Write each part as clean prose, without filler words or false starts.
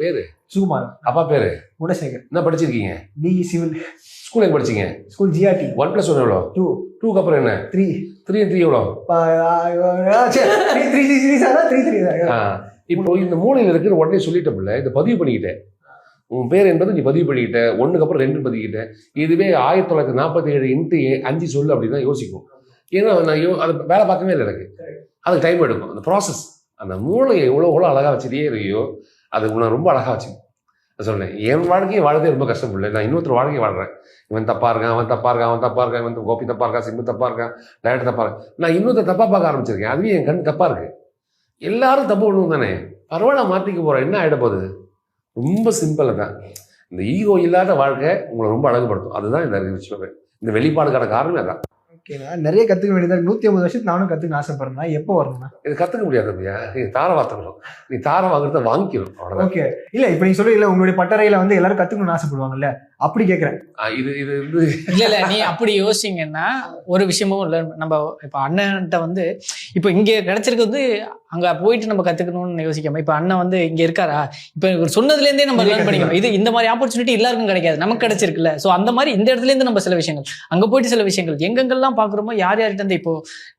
பேரு சுகுமார். அப்பா பேரு குணசேகர். என்ன படிச்சிருக்கீங்க? BE civil. ஸ்கூல் எங்க படிச்சீங்க? School GRT. 1+1 எவ்வளோ? 2. 2க்கு அப்புறம் என்ன? 3. 3 எவ்வளோ? 3 இப்போ இந்த மூலையில் இருக்குன்னு உடனே சொல்லிட்டோம்ல, இதை பதிவு பண்ணிக்கிட்டேன். உன் பேர் என்பது நீ பதிவு பண்ணிக்கிட்ட, 1க்கு அப்புறம் 2 பதிக்கிட்ட. இதுவே 1947 இன்ட்டு 5 சொல்லு அப்படின்னா யோசிக்கும். ஏன்னா நான் அது வேலை பார்க்கவே இல்லை எனக்கு. அதுக்கு டைம் எடுக்கும். அந்த ப்ராசஸ், அந்த மூளையை எவ்வளோ அழகாக வச்சுட்டே இருக்கியோ அது உன்னை ரொம்ப அழகாக வச்சுக்கும். நான் சொன்னேன், என் வாழ்க்கையை வாழதே ரொம்ப கஷ்டப்படல. நான் இன்னொருத்தர் வாழ்க்கையை வாழ்றேன். இவன் தப்பா இருக்கான், அவன் தப்பா இருக்கான், அவன் தப்பா இருக்கான், இவன் கோபி தப்பா இருக்கான், சிம்பு தப்பா இருக்கான், டேரக்டர் தப்பா இருக்கான். நான் இன்னொருத்தர் தப்பா பார்க்க ஆரம்பிச்சிருக்கேன். அதுவே என் கண் தப்பா இருக்கு. எல்லாரும் தப்பு பண்ணுவோம் தானே, பரவாயில்ல மாற்றிக்க போகிறேன், என்ன ஆகிட போகுது? ரொம்ப சிம்பிள் தான். இந்த ஈகோ இல்லாத வாழ்க்கை உங்களை ரொம்ப அழகுபடுத்தும். அதுதான் இந்த விஷயம். இந்த வெளிப்பாடுக்கான காரணமே அதான். ஓகேண்ணா, நிறைய கற்றுக்க வேண்டியதாக 150 வருஷத்துக்கு நானும் கற்றுக்க ஆசைப்படுறேன். எப்போ வரணும்னா? இது கற்றுக்க முடியாது இல்லையா? நீ தார வார்த்தணும், நீ தார வாங்குறத வாங்கிக்கணும், அவ்வளோதான். ஓகே. இல்லை, இப்போ நீ சொல்ல உங்களுடைய பட்டறையில் வந்து எல்லாரும் கற்றுக்கணும்னு ஆசைப்படுவாங்கல்ல, அப்படி கேட்குறேன். இது இல்ல நீ அப்படி யோசிச்சீங்கன்னா ஒரு விஷயமும் இல்லை. நம்ம இப்போ அண்ணன்ட்ட வந்து இப்போ இங்கே கிடைச்சிருக்கு வந்து அங்கே போயிட்டு நம்ம கற்றுக்கணும்னு யோசிக்காம, இப்போ அண்ணன் வந்து இங்கே இருக்காரா, இப்போ இவர் சொன்னதுலேருந்தே நம்ம லேர்ன் பண்ணிக்கணும். இது இந்த மாதிரி ஆப்பர்ச்சுனிட்டி எல்லாருக்கும் கிடைக்காது, நமக்கு கிடைச்சிருக்குல்ல. ஸோ அந்த மாதிரி இந்த இடத்துலேருந்து நம்ம சில விஷயங்கள், அங்கே போயிட்டு சில விஷயங்கள் எங்கெங்கெல்லாம் பார்க்குறோமோ யார்கிட்ட இருந்து, இப்போ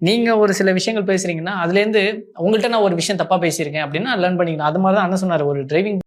நீங்கள் ஒரு சில விஷயங்கள் பேசுறீங்கன்னா அதுலேருந்து உங்கள்கிட்ட நான் ஒரு விஷயம் தப்பாக பேசியிருக்கேன் அப்படின்னா லேர்ன் பண்ணிக்கணும். அது மாதிரி தான் அண்ணன் சொன்னார், ஒரு டிரைவிங்